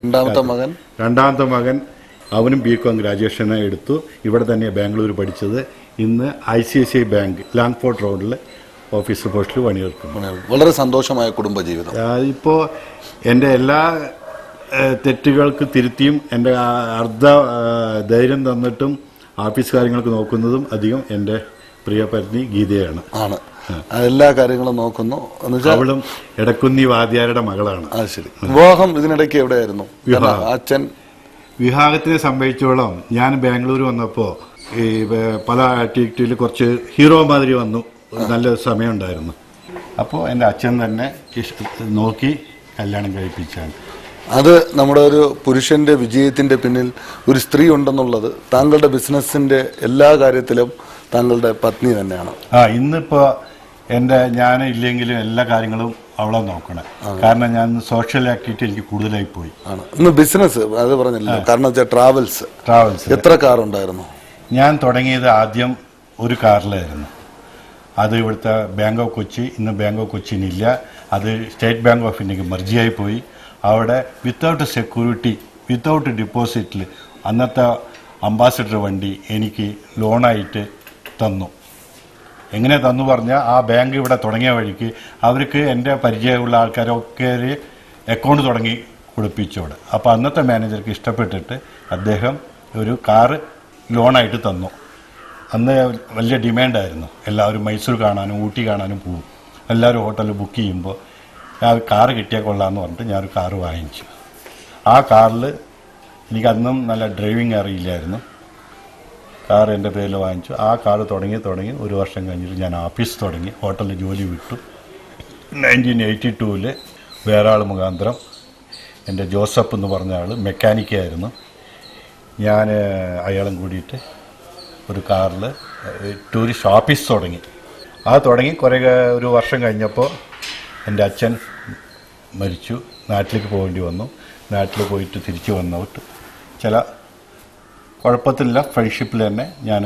രണ്ടാമത്തെ മകൻ അവനും ബികോം ഗ്രാജുവേഷൻ എടുത്തു. ഇവിടെ തന്നെ ബാംഗ്ലൂർ പഠിച്ചത്. ഇന്ന് ICICI ബാങ്ക് ലാംഗ്ഫോർട്ട് റോഡിൽ ഓഫീസർ പോസ്റ്റിൽ പണിയെടുക്കുന്നു. വളരെ സന്തോഷമായ കുടുംബജീവിതം. ഇപ്പോൾ എൻ്റെ എല്ലാ തെറ്റുകൾക്ക് തിരുത്തിയും എൻ്റെ ധൈര്യം തന്നിട്ടും ഓഫീസ് കാര്യങ്ങൾക്ക് നോക്കുന്നതും അധികം എൻ്റെ പ്രിയ പത്നി ഗീതയാണ്. എല്ലാ കാര്യങ്ങളും നോക്കുന്നു. അവളും എടക്കുന്നി വാദ്യാരുടെ മകളാണ്. ശരി. വിവാഹം ഇതിനിടയ്ക്ക് എവിടെയായിരുന്നു? അച്ഛൻ വിവാഹത്തിനെ സംബന്ധിച്ചോളം ഞാൻ ബാംഗ്ലൂർ വന്നപ്പോൾ ഈ പല ആക്ടിവിറ്റിയിൽ കുറച്ച് ഹീറോ മാതിരി വന്നു. നല്ല സമയമുണ്ടായിരുന്നു. അപ്പോൾ എൻ്റെ അച്ഛൻ തന്നെ നോക്കി കല്യാണം കഴിപ്പിച്ചാണ്. അത് നമ്മുടെ ഒരു പുരുഷന്റെ വിജയത്തിന്റെ പിന്നിൽ ഒരു സ്ത്രീ ഉണ്ടെന്നുള്ളത് താങ്കളുടെ ബിസിനസിന്റെ എല്ലാ കാര്യത്തിലും താങ്കളുടെ പത്നി തന്നെയാണ്. ഇന്നിപ്പോൾ ഞാൻ ഇല്ലെങ്കിലും എല്ലാ കാര്യങ്ങളും അവളെ നോക്കണം. കാരണം ഞാൻ സോഷ്യൽ ആക്ടിവിറ്റി എനിക്ക് കൂടുതലായി പോയി. ഇന്ന് ബിസിനസ് അത് പറഞ്ഞില്ല. കാരണം ട്രാവൽസ് എത്ര കാർ ഉണ്ടായിരുന്നു? ഞാൻ തുടങ്ങിയത് ആദ്യം ഒരു കാറിലായിരുന്നു. അത് ഇവിടുത്തെ ബാങ്ക് ഓഫ് കൊച്ചി. ഇന്ന് ബാങ്ക് ഓഫ് കൊച്ചിനില്ല. അത് സ്റ്റേറ്റ് ബാങ്ക് ഓഫ് ഇന്ത്യക്ക് മർജിയായി പോയി. അവിടെ വിത്തൗട്ട് സെക്യൂരിറ്റി, വിത്തൗട്ട് ഡിപ്പോസിറ്റിൽ അന്നത്തെ അംബാസിഡർ വണ്ടി എനിക്ക് ലോണായിട്ട് തന്നു. എങ്ങനെ തന്നു പറഞ്ഞാൽ ആ ബാങ്ക് ഇവിടെ തുടങ്ങിയ വഴിക്ക് അവർക്ക് എൻ്റെ പരിചയമുള്ള ആൾക്കാരൊക്കെ അക്കൗണ്ട് തുടങ്ങി കൊടുപ്പിച്ചോടെ. അപ്പോൾ അന്നത്തെ മാനേജർക്ക് ഇഷ്ടപ്പെട്ടിട്ട് അദ്ദേഹം ഒരു കാറ് ലോണായിട്ട് തന്നു. അന്ന് വലിയ ഡിമാൻഡായിരുന്നു. എല്ലാവരും മൈസൂർ കാണാനും ഊട്ടി കാണാനും പോകും. എല്ലാവരും ഹോട്ടലിൽ ബുക്ക് ചെയ്യുമ്പോൾ ഞാൻ കാറ് കിട്ടിയാൽ കൊള്ളാമെന്ന് പറഞ്ഞിട്ട് ഞാനൊരു കാറ് വാങ്ങിച്ചു. ആ കാറിൽ എനിക്കന്നും നല്ല ഡ്രൈവിംഗ് അറിയില്ലായിരുന്നു. കാർ എൻ്റെ പേരിൽ വാങ്ങിച്ചു. ആ കാർ തുടങ്ങി ഒരു വർഷം കഴിഞ്ഞിട്ട് ഞാൻ ഓഫീസ് തുടങ്ങി. ഹോട്ടലിൽ ജോലി വിട്ടു. 1982 വേറെ ആൾ മുഖാന്തരം എൻ്റെ ജോസഫ് എന്ന് പറഞ്ഞ ആൾ മെക്കാനിക്കായിരുന്നു. ഞാൻ അയാളും കൂടിയിട്ട് ഒരു കാറിൽ ടൂറിസ്റ്റ് ഓഫീസ് തുടങ്ങി. ഒരു വർഷം കഴിഞ്ഞപ്പോൾ എൻ്റെ അച്ഛൻ മരിച്ചു. നാട്ടിലേക്ക് പോകേണ്ടി വന്നു. നാട്ടിൽ പോയിട്ട് തിരിച്ചു വന്നിട്ട് ചില കുഴപ്പത്തില്ല ഫ്രണ്ട്ഷിപ്പിൽ തന്നെ ഞാൻ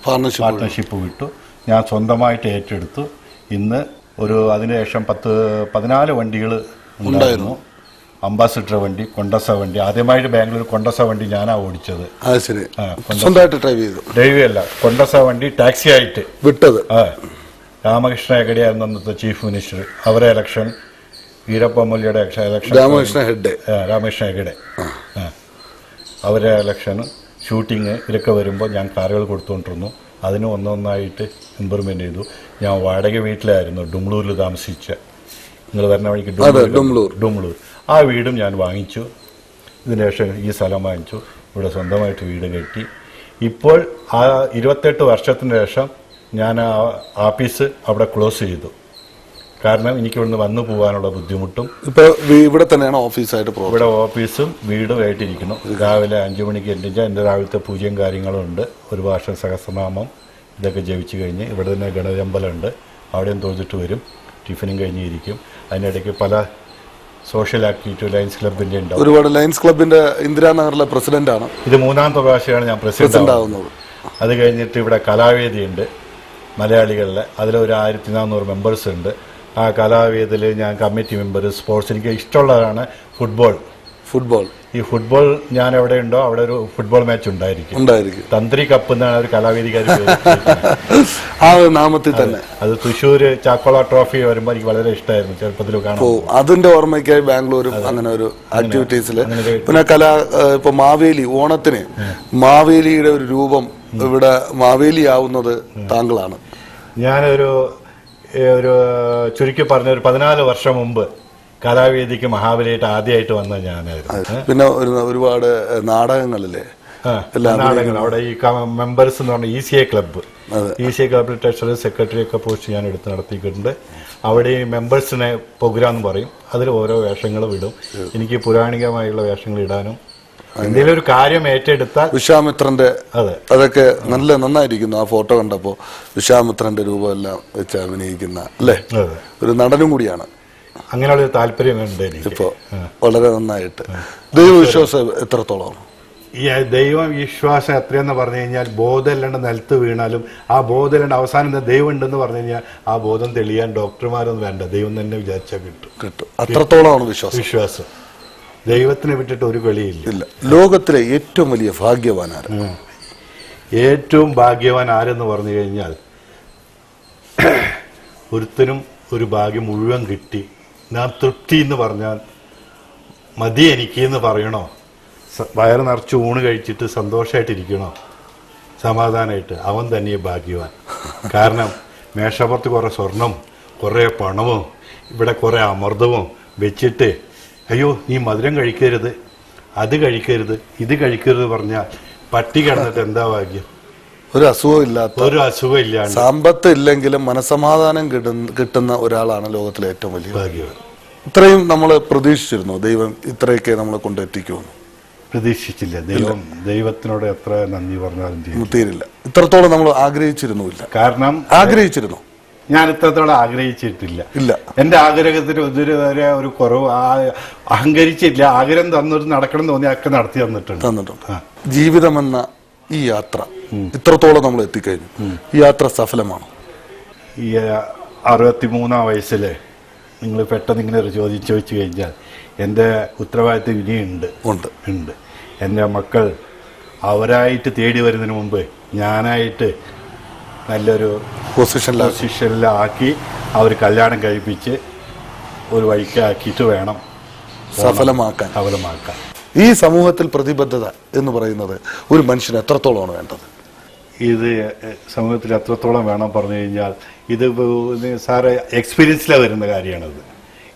പാർട്ട്ണർഷിപ്പ് വിട്ടു. ഞാൻ സ്വന്തമായിട്ട് ഏറ്റെടുത്തു. ഇന്ന് അതിനുശേഷം 14 വണ്ടികൾ ഉണ്ടായിരുന്നു. അംബാസിഡർ വണ്ടി, കൊണ്ടസ വണ്ടി. ആദ്യമായിട്ട് ബാംഗ്ലൂർ കൊണ്ടസ വണ്ടി ഞാനാണ് ഓടിച്ചത്. ഡ്രൈവ് അല്ല, കൊണ്ടസ വണ്ടി ടാക്സി ആയിട്ട് വിട്ടത്. രാമകൃഷ്ണ ഹെഗഡെയായിരുന്നു അന്നത്തെ ചീഫ് മിനിസ്റ്റർ. അവരെ ഇലക്ഷൻ, വീരപ്പ മൊയ്ലിയുടെ ഇലക്ഷൻ, രാമകൃഷ്ണ ഹെഗഡെ അവരെ ഇലക്ഷൻ, ഷൂട്ടിങ് ഇതൊക്കെ വരുമ്പോൾ ഞാൻ കാറുകൾ കൊടുത്തുകൊണ്ടിരുന്നു. അതിന് ഒന്നൊന്നായിട്ട് ഇമ്പ്രൂവ്മെൻ്റ് ചെയ്തു. ഞാൻ വാടക വീട്ടിലായിരുന്നു ഡുംളൂരിൽ താമസിച്ച. നിങ്ങൾ വരുന്ന വഴിക്ക് ഡുംളൂർ ആ വീടും ഞാൻ വാങ്ങിച്ചു. ഇതിനുശേഷം ഈ സ്ഥലം വാങ്ങിച്ചു. ഇവിടെ സ്വന്തമായിട്ട് വീട് കെട്ടി. ഇപ്പോൾ ആ 28 വർഷത്തിന് ശേഷം ഞാൻ ആ ഓഫീസ് അവിടെ ക്ലോസ് ചെയ്തു. കാരണം എനിക്ക് ഇവിടുന്ന് വന്നു പോകാനുള്ള ബുദ്ധിമുട്ടും. ഇപ്പോൾ ഇവിടെ തന്നെയാണ് ഓഫീസായിട്ട്? ഇവിടെ ഓഫീസും വീടും ആയിട്ടിരിക്കുന്നു. രാവിലെ 5 മണിക്ക് എണ്ണിച്ചാൽ എൻ്റെ രാവിലത്തെ പൂജയും കാര്യങ്ങളും ഉണ്ട്. ഒരു ഭാഷ സഹസ്രനാമം ഇതൊക്കെ ജപിച്ചു കഴിഞ്ഞ് ഇവിടെ തന്നെ ഗണതമ്പലമുണ്ട്. അവിടെയും തോന്നിട്ട് വരും. ടിഫിനും കഴിഞ്ഞിരിക്കും. അതിനിടയ്ക്ക് പല സോഷ്യൽ ആക്ടിവിറ്റി ലയൺസ് ക്ലബിൻ്റെ ഉണ്ടാവും. ഒരുപാട് ലയൺസ് ക്ലബിൻ്റെ ഇന്ദിരാനഗറിലെ പ്രസിഡന്റാണ്. ഇത് 3ാമത്തെ പ്രാവശ്യമാണ് ഞാൻ പ്രസിഡന്റ് ആവുന്നത്. അത് കഴിഞ്ഞിട്ട് ഇവിടെ കലാവേദിയുണ്ട് മലയാളികളിലെ. അതിലൊരു 1400 മെമ്പേഴ്സ് ഉണ്ട്. ആ കലാവേദിയിൽ ഞാൻ കമ്മിറ്റി മെമ്പർ. സ്പോർട്സ് എനിക്ക് ഇഷ്ടമുള്ളതാണ് ഫുട്ബോൾ. ഈ ഫുട്ബോൾ ഞാൻ എവിടെ ഉണ്ടോ അവിടെ ഒരു ഫുട്ബോൾ മാച്ച് ഉണ്ടായിരിക്കും. തന്ത്രി കപ്പ് എന്നാണ് ഒരു കലാവേദിക്കാർ ആ നാമത്തിൽ തന്നെ. അത് തൃശ്ശൂർ ചാക്കോള ട്രോഫി വരുമ്പോൾ എനിക്ക് വളരെ ഇഷ്ടമായിരുന്നു. ചെറുപ്പത്തിൽ കാണാൻ അതിന്റെ ഓർമ്മയ്ക്കായി ബാംഗ്ലൂരും അങ്ങനെ ഒരു ആക്ടിവിറ്റീസിൽ. പിന്നെ ഇപ്പൊ മാവേലി ഓണത്തിന് മാവേലിയുടെ ഒരു രൂപം ഇവിടെ മാവേലി ആവുന്നത് താങ്കളാണ്. ഞാനൊരു ചുരുക്കി പറഞ്ഞ ഒരു 14 വർഷം മുമ്പ് കലാവേദിക്ക് മഹാബലിയായിട്ട് ആദ്യമായിട്ട് വന്ന ഞാനായിരുന്നു. പിന്നെ ഒരുപാട് നാടകങ്ങളിലെ നാടകങ്ങൾ അവിടെ ഈ മെമ്പേഴ്സ് എന്ന് പറഞ്ഞാൽ ECI ക്ലബ്ബ്, ECI ക്ലബ്ബിൽ ട്രഷറർ സെക്രട്ടറി ഒക്കെ പോസ്റ്റ് ഞാൻ എടുത്ത് നടത്തിയിട്ടുണ്ട്. അവിടെ ഈ മെമ്പേഴ്സിനെ പ്രോഗ്രാം എന്ന് പറയും. അതിൽ ഓരോ വേഷങ്ങൾ വിടും. എനിക്ക് പുരാണികമായുള്ള വേഷങ്ങൾ ഇടാനും എന്തെങ്കിലും ഒരു കാര്യം ഏറ്റെടുത്താൽ. വിശ്വാമിത്രന്റെ അതൊക്കെ നന്നായിരിക്കുന്നു. ആ ഫോട്ടോ കണ്ടപ്പോ വിശ്വാമിത്രന്റെ രൂപമെല്ലാം വെച്ച് അഭിനയിക്കുന്ന അല്ലേ, ഒരു നടനും കൂടിയാണ്. അങ്ങനെയുള്ളൊരു താല്പര്യമുണ്ട് ഇപ്പോ. വളരെ നന്നായിട്ട്. ദൈവവിശ്വാസം എത്രത്തോളം? ഈ ദൈവവിശ്വാസം എത്രയെന്ന് പറഞ്ഞു കഴിഞ്ഞാൽ ബോധമില്ലാണ്ട് നിലത്ത് വീണാലും ആ ബോധമില്ലാണ്ട് അവസാനം ദൈവം ഉണ്ടെന്ന് പറഞ്ഞു കഴിഞ്ഞാൽ ആ ബോധം തെളിയാൻ ഡോക്ടർമാരൊന്നും വേണ്ട, ദൈവം തന്നെ വിചാരിച്ചാൽ കിട്ടും. അത്രത്തോളമാണ് വിശ്വാസം. ദൈവത്തിനെ വിട്ടിട്ട് ഒരു കളിയില്ല. ഇല്ല. ലോകത്തിലെ ഏറ്റവും വലിയ ഭാഗ്യവാൻ ആരാണ്? ഏറ്റവും ഭാഗ്യവാൻ ആരെന്ന് പറഞ്ഞു കഴിഞ്ഞാൽ, ഒരുത്തനും ഒരു ഭാഗ്യം മുഴുവൻ കിട്ടി, ഞാൻ തൃപ്തി എന്ന് പറഞ്ഞാൽ മതി എനിക്ക് എന്ന് പറയണോ, വയറ് നിറച്ച് ഊണ് കഴിച്ചിട്ട് സന്തോഷമായിട്ടിരിക്കണോ, സമാധാനമായിട്ട്, അവൻ തന്നെ ഭാഗ്യവാൻ. കാരണം മേശപ്പുറത്ത് കുറേ സ്വർണം, കുറേ പണവും ഇവിടെ കുറേ അമൃതവും വെച്ചിട്ട് അയ്യോ നീ മധുരം കഴിക്കരുത്, അത് കഴിക്കരുത്, ഇത് കഴിക്കരുത് പറഞ്ഞാൽ പട്ടി കിടന്നിട്ട് എന്താ ഭാഗ്യം? ഒരു അസുഖം ഇല്ലാണ്ട് സമ്പത്ത് ഇല്ലെങ്കിലും മനസമാധാനം കിട്ടുന്ന ഒരാളാണ് ലോകത്തിലെ ഏറ്റവും വലിയ ഭാഗ്യവാൻ. ഇത്രയും നമ്മൾ പ്രതീക്ഷിച്ചിരുന്നു ദൈവം ഇത്രയൊക്കെ നമ്മളെ കൊണ്ടെത്തിക്കുമെന്ന്? പ്രതീക്ഷിച്ചില്ല. ദൈവത്തിനോട് എത്ര നന്ദി പറഞ്ഞാലും തീരില്ല. ഇത്രത്തോളം നമ്മൾ ആഗ്രഹിച്ചിരുന്നില്ല. കാരണം ആഗ്രഹിച്ചിരുന്നു, ഞാൻ ഇത്രത്തോളം ആഗ്രഹിച്ചിട്ടില്ല. ഇല്ല. എന്റെ ആഗ്രഹത്തിന് ഇതുവരെ ഒരു കുറവ് അഹങ്കരിച്ചില്ല. ആഗ്രഹം തന്നിട്ട് നടക്കണം തോന്നി ഒക്കെ നടത്തി തന്നിട്ടുണ്ട്. ജീവിതമെന്ന ഈ യാത്ര ഇത്രത്തോളം നമ്മൾ എത്തിക്കഴിഞ്ഞു. ഈ യാത്ര സഫലമാണ്. ഈ 63-ാം വയസ്സില് നിങ്ങൾ പെട്ടെന്ന് ഇങ്ങനെ ഒരു ചോദ്യം ചോദിച്ചു കഴിഞ്ഞാൽ എൻ്റെ ഉത്തരവാദിത്വം ഇനിയുണ്ട്. ഉണ്ട്. എൻ്റെ മക്കൾ അവരായിട്ട് തേടി വരുന്നതിന് മുമ്പ് ഞാനായിട്ട് നല്ലൊരു പൊസിഷനിലാക്കി അവർ കല്യാണം കഴിപ്പിച്ച് ഒരു വഴിക്കാക്കിയിട്ട് വേണം സഫലമാക്കാൻ. ഈ സമൂഹത്തിൽ പ്രതിബദ്ധത എന്ന് പറയുന്നത് ഒരു മനുഷ്യന് എത്രത്തോളമാണ് വേണ്ടത്? ഇത് സമൂഹത്തിൽ എത്രത്തോളം വേണം പറഞ്ഞു കഴിഞ്ഞാൽ, ഇത് സാറ് എക്സ്പീരിയൻസിലാണ് വരുന്ന കാര്യമാണത്.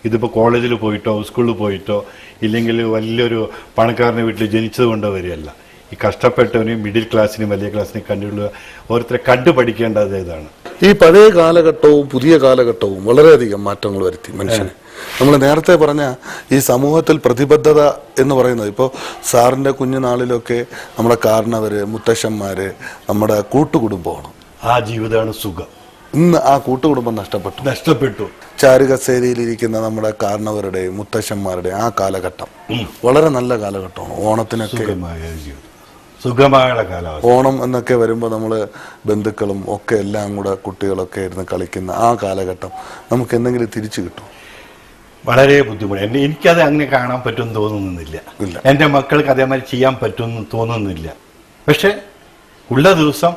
ഇതിപ്പോൾ കോളേജിൽ പോയിട്ടോ സ്കൂളിൽ പോയിട്ടോ ഇല്ലെങ്കിൽ വലിയൊരു പണക്കാരൻ്റെ വീട്ടിൽ ജനിച്ചത് കൊണ്ടോ വരികയല്ല. ഈ കഷ്ടപ്പെട്ടവനെയും മിഡിൽ ക്ലാസ്സിനും വലിയ ക്ലാസ്സിനെയും കണ്ടുള്ള ഓരോരുത്തരെ കണ്ടുപഠിക്കേണ്ടത് ഇതാണ്. ഈ പഴയ കാലഘട്ടവും പുതിയ കാലഘട്ടവും വളരെയധികം മാറ്റങ്ങൾ വരുത്തി മനുഷ്യന്. നമ്മൾ നേരത്തെ പറഞ്ഞ ഈ സമൂഹത്തിൽ പ്രതിബദ്ധത എന്ന് പറയുന്നത്, ഇപ്പോൾ സാറിൻ്റെ കുഞ്ഞുനാളിലൊക്കെ നമ്മുടെ കാരണവര്, മുത്തശ്ശന്മാര്, നമ്മുടെ കൂട്ടുകുടുംബമാണ്. ആ ജീവിതമാണ് സുഖം. ഇന്ന് ആ കൂട്ടുകുടുംബം നഷ്ടപ്പെട്ടു. ചാരുകസേരയിലിരിക്കുന്ന നമ്മുടെ കാരണവരുടെയും മുത്തശ്ശന്മാരുടെയും ആ കാലഘട്ടം വളരെ നല്ല കാലഘട്ടമാണ്. ഓണത്തിനൊക്കെ സുഖമായ കാലഘട്ടം. ഓണം എന്നൊക്കെ വരുമ്പോൾ നമ്മൾ ബന്ധുക്കളും ഒക്കെ എല്ലാം കൂടെ കുട്ടികളൊക്കെ ഇരുന്ന് കളിക്കുന്ന ആ കാലഘട്ടം നമുക്ക് എന്തെങ്കിലും തിരിച്ചു കിട്ടും? വളരെ ബുദ്ധിമുട്ട്. എനിക്കത് അങ്ങനെ കാണാൻ പറ്റുമെന്ന് തോന്നുന്നില്ല. എൻ്റെ മക്കൾക്ക് അതേമാതിരി ചെയ്യാൻ പറ്റുമെന്ന് തോന്നുന്നില്ല. പക്ഷെ ഉള്ള ദിവസം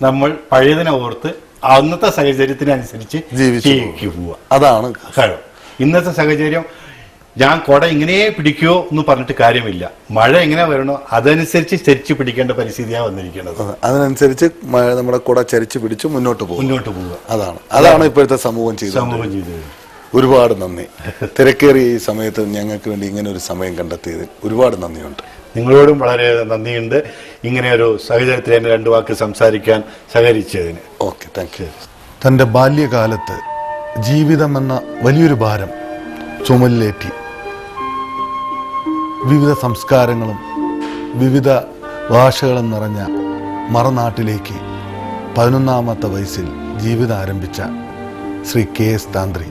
നമ്മൾ പഴയതിനെ ഓർത്ത് അന്നത്തെ സാഹചര്യത്തിനനുസരിച്ച് ജീവിച്ചു പോവുക. അതാണ് കഴിവ്. ഇന്നത്തെ സാഹചര്യം ഞാൻ കുട ഇങ്ങനെ പിടിക്കുമോ എന്ന് പറഞ്ഞിട്ട് കാര്യമില്ല. മഴ എങ്ങനെ വരണോ അതനുസരിച്ച് ചരിച്ചു പിടിക്കേണ്ട പരിസ്ഥിതിയാണ് വന്നിരിക്കുന്നത്. അതിനനുസരിച്ച് നമ്മുടെ കുട ചരിച്ചു പിടിച്ച് മുന്നോട്ട് പോവുക. അതാണ് ഇപ്പോഴത്തെ സമൂഹം ചെയ്തത്. ഒരുപാട് നന്ദി. തിരക്കേറിയ ഈ സമയത്ത് ഞങ്ങൾക്ക് വേണ്ടി ഇങ്ങനെ ഒരു സമയം കണ്ടെത്തിയതിൽ ഒരുപാട് നന്ദിയുണ്ട്. നിങ്ങളോടും വളരെ നന്ദിയുണ്ട്, ഇങ്ങനെ ഒരു സാഹചര്യത്തിൽ എന്നെ 2 വാക്ക് സംസാരിക്കാൻ സഹകരിച്ചതിന്. Okay, thank you. തൻ്റെ ബാല്യകാലത്ത് ജീവിതമെന്ന വലിയൊരു ഭാരം ചുമലിലേറ്റി വിവിധ സംസ്കാരങ്ങളും വിവിധ ഭാഷകളും നിറഞ്ഞ മറനാട്ടിലേക്ക് 11ാമത്തെ വയസ്സിൽ ജീവിതം ആരംഭിച്ച ശ്രീ KS താന്ത്രി.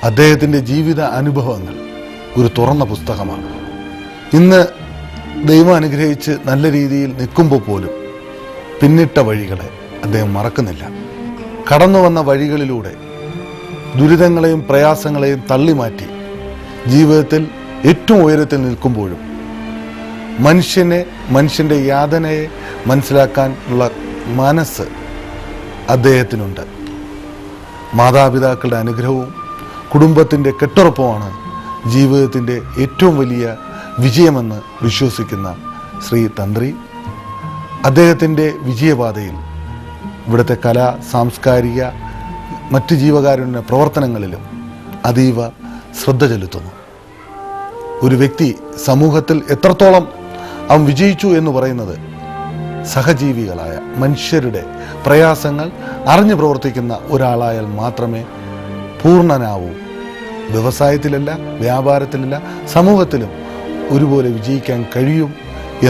അദ്ദേഹത്തിൻ്റെ ജീവിത അനുഭവങ്ങൾ ഒരു തുറന്ന പുസ്തകമാണ്. ഇന്ന് ദൈവം അനുഗ്രഹിച്ച് നല്ല രീതിയിൽ നിൽക്കുമ്പോൾ പോലും പിന്നിട്ട വഴികളെ അദ്ദേഹം മറക്കുന്നില്ല. കടന്നു വന്ന വഴികളിലൂടെ ദുരിതങ്ങളെയും പ്രയാസങ്ങളെയും തള്ളിമാറ്റി ജീവിതത്തിൽ ഏറ്റവും ഉയരത്തിൽ നിൽക്കുമ്പോഴും മനുഷ്യൻ്റെ യാതനയെ മനസ്സിലാക്കാനുള്ള മനസ്സ് അദ്ദേഹത്തിനുണ്ട്. മാതാപിതാക്കളുടെ അനുഗ്രഹവും കുടുംബത്തിൻ്റെ കെട്ടുറപ്പുമാണ് ജീവിതത്തിൻ്റെ ഏറ്റവും വലിയ വിജയമെന്ന് വിശ്വസിക്കുന്ന ശ്രീ തന്ത്രി. അദ്ദേഹത്തിൻ്റെ വിജയപാതയിൽ ഇവിടുത്തെ കലാ, സാംസ്കാരിക, മറ്റ് ജീവകാരുണ്യ പ്രവർത്തനങ്ങളിലും അതീവ ശ്രദ്ധ ചെലുത്തുന്നു. ഒരു വ്യക്തി സമൂഹത്തിൽ എത്രത്തോളം അവൻ വിജയിച്ചു എന്ന് പറയുന്നത് സഹജീവികളായ മനുഷ്യരുടെ പ്രയാസങ്ങൾ അറിഞ്ഞു പ്രവർത്തിക്കുന്ന ഒരാളായാൽ മാത്രമേ പൂർണ്ണനാവൂ. വ്യവസായത്തിലല്ല, വ്യാപാരത്തിലല്ല, സമൂഹത്തിലും ഒരുപോലെ വിജയിക്കാൻ കഴിയും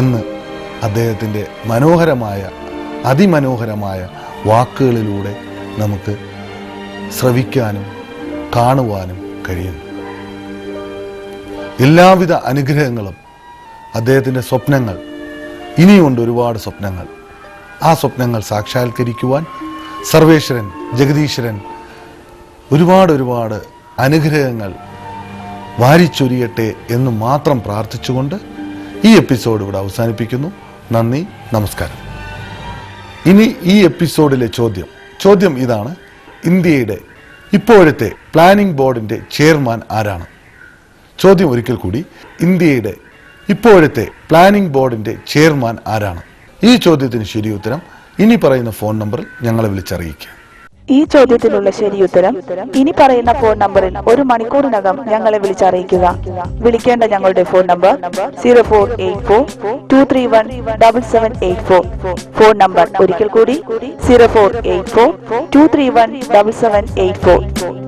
എന്ന് അദ്ദേഹത്തിൻ്റെ അതിമനോഹരമായ വാക്കുകളിലൂടെ നമുക്ക് ശ്രവിക്കാനും കാണുവാനും കഴിയുന്നു. എല്ലാവിധ അനുഗ്രഹങ്ങളും അദ്ദേഹത്തിൻ്റെ സ്വപ്നങ്ങൾ, ഇനിയുണ്ട് ഒരുപാട് സ്വപ്നങ്ങൾ. ആ സ്വപ്നങ്ങൾ സാക്ഷാത്കരിക്കുവാൻ സർവേശ്വരൻ, ജഗദീശ്വരൻ ഒരുപാട് അനുഗ്രഹങ്ങൾ വാരിച്ചൊരിയട്ടെ എന്ന് മാത്രം പ്രാർത്ഥിച്ചുകൊണ്ട് ഈ എപ്പിസോഡ് ഇവിടെ അവസാനിപ്പിക്കുന്നു. നന്ദി, നമസ്കാരം. ഇനി ഈ എപ്പിസോഡിലെ ചോദ്യം ഇതാണ്: ഇന്ത്യയുടെ ഇപ്പോഴത്തെ പ്ലാനിംഗ് ബോർഡിന്റെ ചെയർമാൻ ആരാണ്? ചോദ്യം ഒരിക്കൽ കൂടി: ഇന്ത്യയുടെ ഇപ്പോഴത്തെ പ്ലാനിംഗ് ബോർഡിന്റെ ചെയർമാൻ ആരാണ്? ഈ ചോദ്യത്തിന് ശരിയുത്തരം ഇനി പറയുന്ന ഫോൺ നമ്പറിൽ ഞങ്ങളെ വിളിച്ചറിയിക്കുക. ഈ ചോദ്യത്തിനുള്ള ശരിയുത്തരം ഇനി പറയുന്ന ഫോൺ നമ്പറിൽ 1 മണിക്കൂറിനകം ഞങ്ങളെ വിളിച്ചറിയിക്കുക. വിളിക്കേണ്ട ഞങ്ങളുടെ ഫോൺ നമ്പർ 0484-231-7784. ഫോൺ നമ്പർ ഒരിക്കൽ കൂടി 0484-231-7784.